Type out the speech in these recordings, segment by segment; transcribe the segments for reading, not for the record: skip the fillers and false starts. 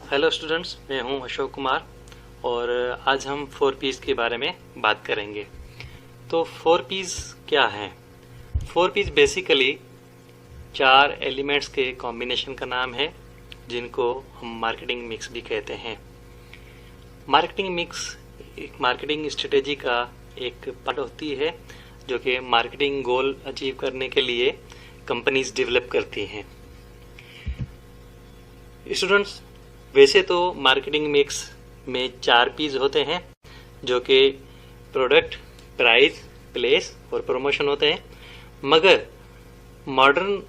Hello students, मैं हूं अशोक कुमार और आज हम 4Ps के बारे में बात करेंगे। तो 4Ps क्या हैं? 4Ps बेसिकली 4 एलिमेंट्स के कॉम्बिनेशन का नाम है, जिनको हम मार्केटिंग मिक्स भी कहते हैं। मार्केटिंग मिक्स एक मार्केटिंग स्ट्रेटेजी का एक पार्ट होती है, जो कि मार्केटिंग गोल अचीव करने के लिए कंपनीज डेवलप करती हैं। स्टूडेंट्स, वैसे तो मार्केटिंग मिक्स में 4 P's होते हैं, जो कि प्रोडक्ट, प्राइस, प्लेस और प्रमोशन होते हैं। मगर मॉडर्न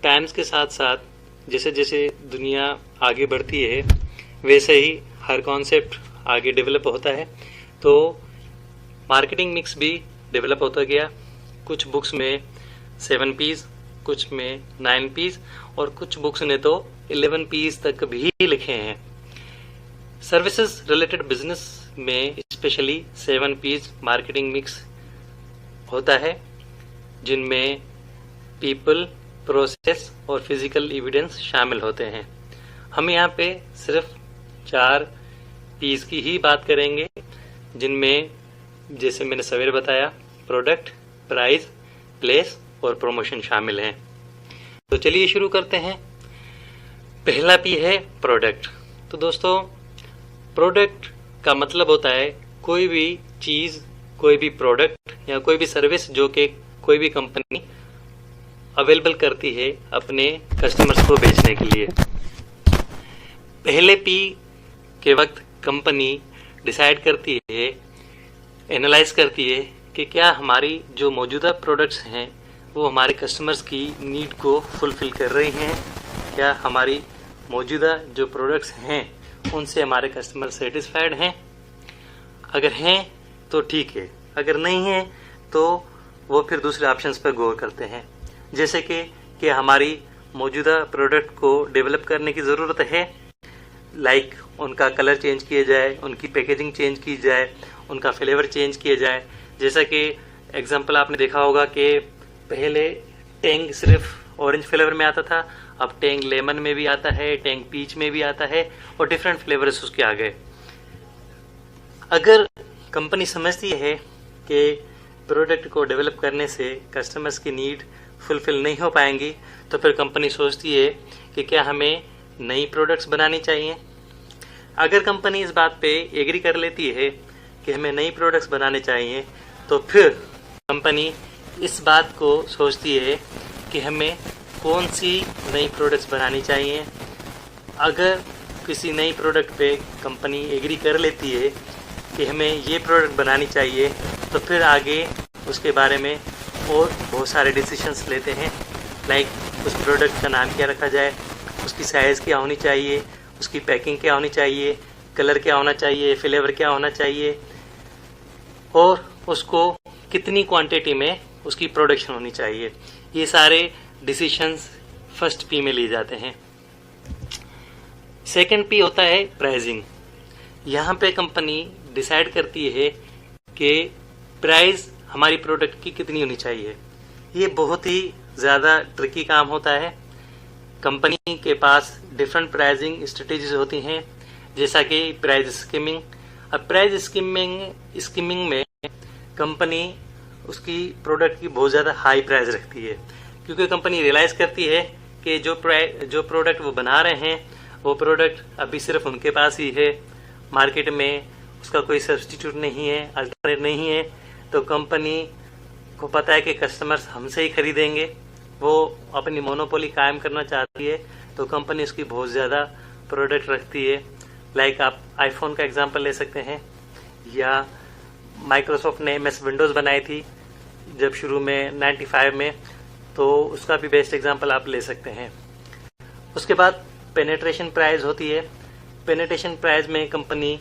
टाइम्स के साथ साथ जैसे जैसे दुनिया आगे बढ़ती है, वैसे ही हर कॉन्सेप्ट आगे डेवलप होता है। तो मार्केटिंग मिक्स भी डेवलप होता गया। कुछ बुक्स में 7 P's, कुछ में 9 P's और कुछ बुक्स ने तो 11 P's तक भी लिखे हैं। सर्विसेज रिलेटेड बिजनेस में स्पेशली 7 P's मार्केटिंग मिक्स होता है, जिनमें पीपल, प्रोसेस और फिजिकल एविडेंस शामिल होते हैं। हम यहाँ पे सिर्फ 4 P's की ही बात करेंगे, जिनमें जैसे मैंने सवेरे बताया प्रोडक्ट, प्राइस, प्लेस और प्रमोशन शामिल हैं। तो चलिए शुरू करते हैं। पहला P है प्रोडक्ट। तो दोस्तों, प्रोडक्ट का मतलब होता है कोई भी चीज़, कोई भी प्रोडक्ट या कोई भी सर्विस जो कि कोई भी कंपनी अवेलेबल करती है अपने कस्टमर्स को बेचने के लिए। पहले P के वक्त कंपनी डिसाइड करती है, एनालाइज करती है कि क्या हमारी जो मौजूदा प्रोडक्ट्स हैं वो हमारे कस्टमर्स की नीड को फुलफिल कर रही हैं। क्या हमारी मौजूदा जो प्रोडक्ट्स हैं उनसे हमारे कस्टमर सेटिस्फाइड हैं? अगर हैं तो ठीक है, अगर नहीं है तो वो फिर दूसरे ऑप्शंस पर गौर करते हैं, जैसे कि हमारी मौजूदा प्रोडक्ट को डेवलप करने की ज़रूरत है, लाइक उनका कलर चेंज किया जाए, उनकी पैकेजिंग चेंज की जाए, उनका फ्लेवर चेंज किया जाए। जैसा कि एग्जांपल आपने देखा होगा कि पहले टेंग सिर्फ ऑरेंज फ्लेवर में आता था, अब टेंग लेमन में भी आता है, टेंग पीच में भी आता है और डिफरेंट फ्लेवर्स उसके आ गए। अगर कंपनी समझती है कि प्रोडक्ट को डेवलप करने से कस्टमर्स की नीड फुलफिल नहीं हो पाएंगी, तो फिर कंपनी सोचती है कि क्या हमें नई प्रोडक्ट्स बनानी चाहिए। अगर कंपनी इस बात पे एग्री कर लेती है कि हमें नई प्रोडक्ट्स बनाने चाहिए, तो फिर कंपनी इस बात को सोचती है कि हमें कौन सी नई प्रोडक्ट्स बनानी चाहिए। अगर किसी नई प्रोडक्ट पे कंपनी एग्री कर लेती है कि हमें ये प्रोडक्ट बनानी चाहिए, तो फिर आगे उसके बारे में और बहुत सारे डिसीजंस लेते हैं, लाइक उस प्रोडक्ट का नाम क्या रखा जाए, उसकी साइज़ क्या होनी चाहिए, उसकी पैकिंग क्या होनी चाहिए, कलर क्या होना चाहिए, फ्लेवर क्या होना चाहिए और उसको कितनी क्वांटिटी में उसकी प्रोडक्शन होनी चाहिए। ये सारे डिसीशंस फर्स्ट P में लिए जाते हैं। सेकंड P होता है प्राइसिंग। यहाँ पे कंपनी डिसाइड करती है कि प्राइस हमारी प्रोडक्ट की कितनी होनी चाहिए। ये बहुत ही ज़्यादा ट्रिकी काम होता है। कंपनी के पास डिफरेंट प्राइसिंग स्ट्रेटेजीज होती हैं, जैसा कि प्राइस स्कीमिंग। अब प्राइस स्कीमिंग में कंपनी उसकी प्रोडक्ट की बहुत ज़्यादा हाई प्राइस रखती है, क्योंकि कंपनी रियलाइज़ करती है कि जो प्रोडक्ट वो बना रहे हैं वो प्रोडक्ट अभी सिर्फ उनके पास ही है, मार्केट में उसका कोई सब्स्टिट्यूट नहीं है, अल्टरनेट नहीं है। तो कंपनी को पता है कि कस्टमर्स हमसे ही खरीदेंगे, वो अपनी मोनोपोली कायम करना चाहती है, तो कंपनी उसकी बहुत ज़्यादा प्रोडक्ट रखती है। लाइक आप आईफोन का एग्जांपल ले सकते हैं, या माइक्रोसॉफ्ट ने MS विंडोज़ बनाई थी जब शुरू में 95 में, तो उसका भी बेस्ट एग्जांपल आप ले सकते हैं। उसके बाद पेनेट्रेशन प्राइस होती है। पेनेट्रेशन प्राइस में कंपनी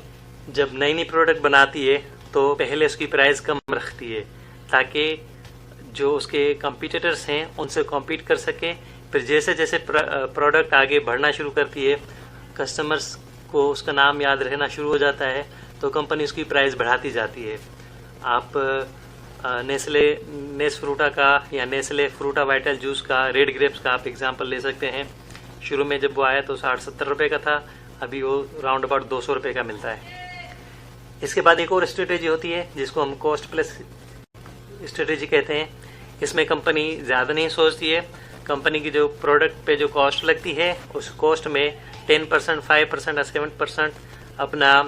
जब नई नई प्रोडक्ट बनाती है तो पहले उसकी प्राइस कम रखती है, ताकि जो उसके कॉम्पिटिटर्स हैं उनसे कॉम्पीट कर सके। फिर जैसे जैसे प्रोडक्ट आगे बढ़ना शुरू करती है, कस्टमर्स को उसका नाम याद रहना शुरू हो जाता है, तो कंपनी उसकी प्राइस बढ़ाती जाती है। आप नेस्फ्रूटा का या नेस्ले फ्रूटा वाइटल जूस का, रेड ग्रेप्स का आप एग्जांपल ले सकते हैं। शुरू में जब वो आया तो 60-70 रुपये का था, अभी वो राउंड अबाउट 200 रुपये का मिलता है। इसके बाद एक और स्ट्रेटेजी होती है जिसको हम कॉस्ट प्लस स्ट्रेटेजी कहते हैं। इसमें कंपनी ज़्यादा नहीं सोचती है, कंपनी की जो प्रोडक्ट पे जो कॉस्ट लगती है उस कॉस्ट में 10%, 5% या 7% अपना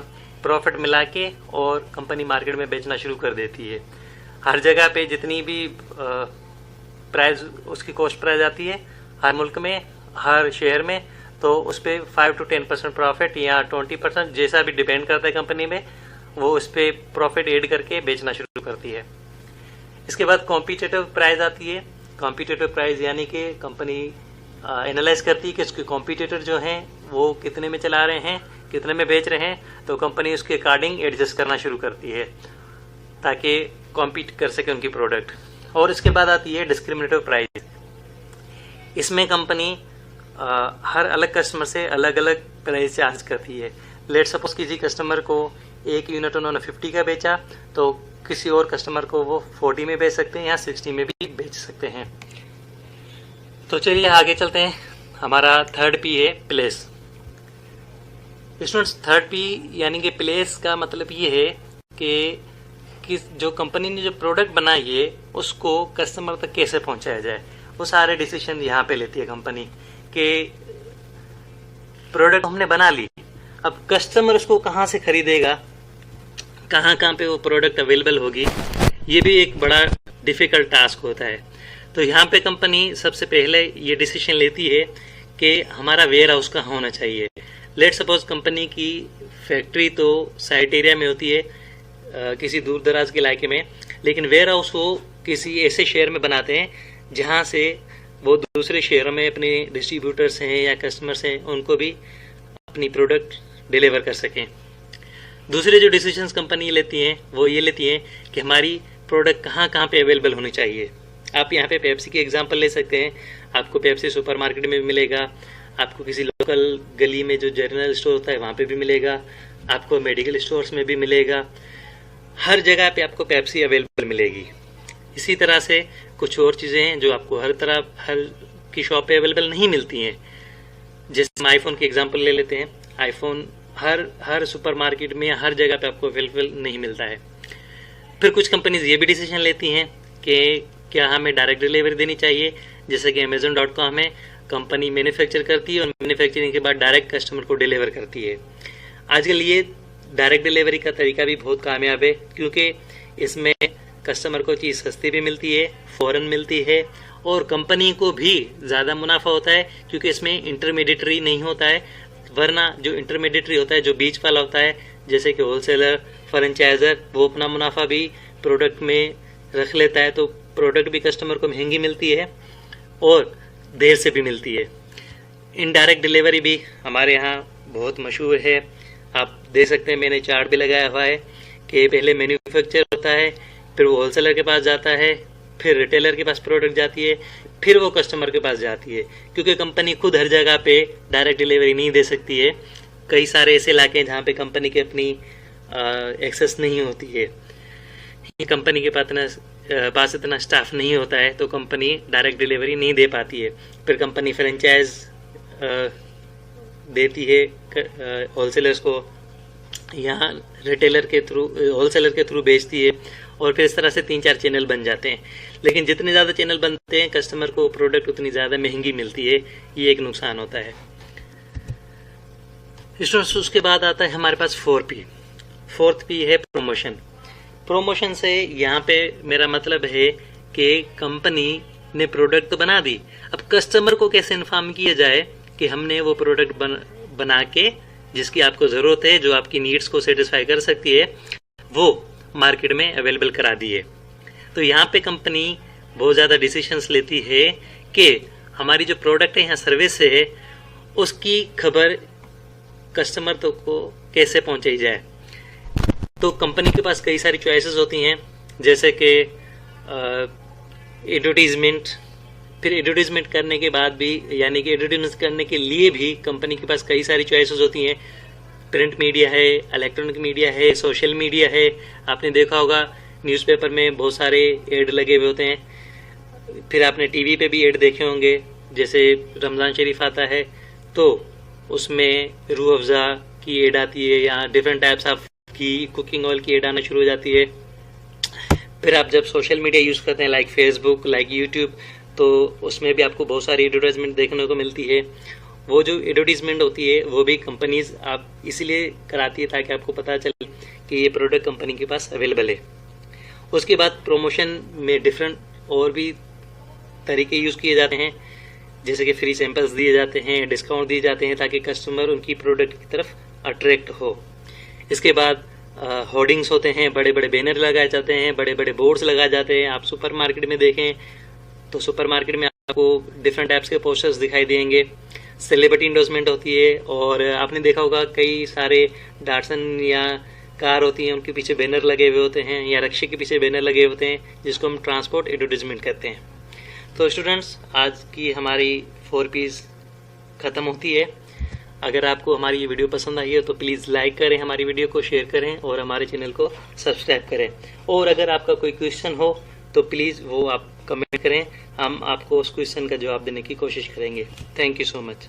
प्रॉफिट मिला के और कंपनी मार्केट में बेचना शुरू कर देती है। हर जगह पे जितनी भी प्राइस उसकी कॉस्ट प्राइस आती है हर मुल्क में, हर शहर में, तो उस पर 5 to 10% प्रॉफिट या 20% जैसा भी डिपेंड करता है कंपनी में, वो उस पर प्रॉफिट ऐड करके बेचना शुरू करती है। इसके बाद कॉम्पिटिटिव प्राइस आती है। कॉम्पिटिटिव प्राइस यानी कि कंपनी एनालाइज करती है कि उसके कॉम्पिटिटर जो हैं वो कितने में चला रहे हैं, कितने में बेच रहे हैं, तो कंपनी उसके अकॉर्डिंग एडजस्ट करना शुरू करती है ताकि कॉम्पीट कर सके उनकी प्रोडक्ट। और इसके बाद आती है डिस्क्रिमिनेटिव प्राइस। इसमें कंपनी हर अलग कस्टमर से अलग अलग प्राइस चार्ज करती है। लेट सपोज किसी कस्टमर को एक यूनिट उन्होंने 50 का बेचा तो किसी और कस्टमर को वो 40 में बेच सकते हैं या 60 में भी बेच सकते हैं। तो चलिए आगे चलते हैं। हमारा थर्ड पी है प्लेस। स्टूडेंट्स, थर्ड पी यानी कि प्लेस का मतलब ये है कि जो कंपनी ने जो प्रोडक्ट बनाई है उसको कस्टमर तक कैसे पहुंचाया जाए, वो सारे डिसीजन यहाँ पे लेती है कंपनी। कि प्रोडक्ट हमने बना ली, अब कस्टमर उसको कहाँ से खरीदेगा, कहाँ पे वो प्रोडक्ट अवेलेबल होगी, ये भी एक बड़ा डिफिकल्ट टास्क होता है। तो यहाँ पे कंपनी सबसे पहले ये डिसीजन लेती है कि हमारा वेयर हाउस कहाँ होना चाहिए। लेट सपोज कंपनी की फैक्ट्री तो साइट एरिया में होती है, किसी दूर दराज के इलाके में, लेकिन वेयर हाउस वो किसी ऐसे शहर में बनाते हैं जहाँ से वो दूसरे शहरों में अपने डिस्ट्रीब्यूटर्स हैं या कस्टमर्स हैं उनको भी अपनी प्रोडक्ट डिलीवर कर सकें। दूसरे जो डिसीजंस कंपनी लेती हैं वो ये लेती हैं कि हमारी प्रोडक्ट कहाँ पे अवेलेबल होनी चाहिए। आप यहाँ पे पेप्सी की एग्जांपल ले सकते हैं। आपको पेप्सी सुपरमार्केट में भी मिलेगा, आपको किसी लोकल गली में जो जनरल स्टोर होता है वहाँ पे भी मिलेगा, आपको मेडिकल स्टोर्स में भी मिलेगा, हर जगह पे आपको पेप्सी अवेलेबल मिलेगी। इसी तरह से कुछ और चीज़ें हैं जो आपको हर की शॉप पे अवेलेबल नहीं मिलती हैं। जैसे हम आईफोन की एग्जांपल ले लेते हैं। आईफोन हर सुपरमार्केट में या हर जगह पे आपको अवेलेबल नहीं मिलता है। फिर कुछ कंपनीज ये भी डिसीजन लेती हैं कि क्या हमें डायरेक्ट डिलीवरी देनी चाहिए, जैसे कि Amazon.com है, कंपनी मैन्युफैक्चर करती है और मैन्युफैक्चरिंग के बाद डायरेक्ट कस्टमर को डिलीवर करती है। आजकल ये डायरेक्ट डिलीवरी का तरीका भी बहुत कामयाब है क्योंकि इसमें कस्टमर को चीज़ सस्ती भी मिलती है, फ़ौरन मिलती है और कंपनी को भी ज़्यादा मुनाफा होता है क्योंकि इसमें इंटरमीडिएटरी नहीं होता है। वरना जो इंटरमीडिएटरी होता है, जो बीच वाला होता है, जैसे कि होलसेलर, फ्रेंचाइजर, वो अपना मुनाफा भी प्रोडक्ट में रख लेता है, तो प्रोडक्ट भी कस्टमर को महंगी मिलती है और देर से भी मिलती है। इनडायरेक्ट डिलीवरी भी हमारे यहाँ बहुत मशहूर है। आप देख सकते हैं, मैंने चार्ट भी लगाया हुआ है कि पहले मैन्युफैक्चर होता है, फिर वो होलसेलर के पास जाता है, फिर रिटेलर के पास प्रोडक्ट जाती है, फिर वो कस्टमर के पास जाती है। क्योंकि कंपनी खुद हर जगह पे डायरेक्ट डिलीवरी नहीं दे सकती है। कई सारे ऐसे इलाके हैं जहाँ पे कंपनी की अपनी एक्सेस नहीं होती है, कंपनी के पास इतना स्टाफ नहीं होता है, तो कंपनी डायरेक्ट डिलीवरी नहीं दे पाती है। फिर कंपनी फ्रेंचाइज देती है होलसेलर्स को, यहाँ रिटेलर के थ्रू, होलसेलर के थ्रू बेचती है और फिर इस तरह से 3-4 चैनल बन जाते हैं। लेकिन जितने ज़्यादा चैनल बनते हैं कस्टमर को प्रोडक्ट उतनी ज़्यादा महंगी मिलती है, ये एक नुकसान होता है। उसके बाद आता है हमारे पास 4P। 4th P है प्रमोशन। प्रमोशन से यहाँ पे मेरा मतलब है कि कंपनी ने प्रोडक्ट तो बना दी, अब कस्टमर को कैसे इन्फॉर्म किया जाए कि हमने वो प्रोडक्ट बना के जिसकी आपको ज़रूरत है, जो आपकी नीड्स को सेटिस्फाई कर सकती है, वो मार्केट में अवेलेबल करा दी है। तो यहाँ पे कंपनी बहुत ज़्यादा डिसीजंस लेती है कि हमारी जो प्रोडक्ट है या सर्विस है उसकी खबर कस्टमर तक को कैसे पहुँचाई जाए। तो कंपनी के पास कई सारी चॉइसेस होती हैं, जैसे कि एडवर्टीजमेंट। फिर एडवर्टीजमेंट करने के बाद भी, यानी कि एडवर्टीजमेंट करने के लिए भी कंपनी के पास कई सारी चॉइसेस होती हैं। प्रिंट मीडिया है, इलेक्ट्रॉनिक मीडिया है, सोशल मीडिया है। आपने देखा होगा न्यूज़पेपर में बहुत सारे एड लगे हुए होते हैं। फिर आपने टीवी पे भी एड देखे होंगे, जैसे रमज़ान शरीफ आता है तो उसमें रूह अफ़ज़ा की एड आती है या डिफरेंट टाइप्स ऑफ की कुकिंग ऑयल की एड आना शुरू हो जाती है। फिर आप जब सोशल मीडिया यूज़ करते हैं लाइक फेसबुक, लाइक यूट्यूब, तो उसमें भी आपको बहुत सारी एडवर्टाइजमेंट देखने को मिलती है। वो जो एडवर्टीजमेंट होती है वो भी कंपनीज आप इसलिए कराती है ताकि आपको पता चले कि ये प्रोडक्ट कंपनी के पास अवेलेबल है। उसके बाद प्रमोशन में डिफरेंट और भी तरीके यूज़ किए जाते हैं, जैसे कि फ्री सैंपल्स दिए जाते हैं, डिस्काउंट दिए जाते हैं ताकि कस्टमर उनकी प्रोडक्ट की तरफ अट्रैक्ट हो। इसके बाद होर्डिंग्स होते हैं, बड़े बड़े बैनर लगाए जाते हैं, बड़े बड़े बोर्ड्स लगाए जाते हैं। आप सुपरमार्केट में देखें तो सुपरमार्केट में आपको डिफरेंट टाइप्स के पोस्टर्स दिखाई देंगे। सेलिब्रिटी इंडोर्समेंट होती है, और आपने देखा होगा कई सारे डाटसन या कार होती हैं उनके पीछे बैनर लगे हुए होते हैं, या रक्शे के पीछे बैनर लगे होते हैं, जिसको हम ट्रांसपोर्ट एडवर्टीजमेंट कहते हैं। तो स्टूडेंट्स, आज की हमारी 4 Ps ख़त्म होती है। अगर आपको हमारी ये वीडियो पसंद आई है तो प्लीज़ लाइक करें, हमारी वीडियो को शेयर करें और हमारे चैनल को सब्सक्राइब करें। और अगर आपका कोई क्वेश्चन हो तो प्लीज़ वो आप कमेंट करें, हम आपको उस क्वेश्चन का जवाब देने की कोशिश करेंगे। Thank you so much.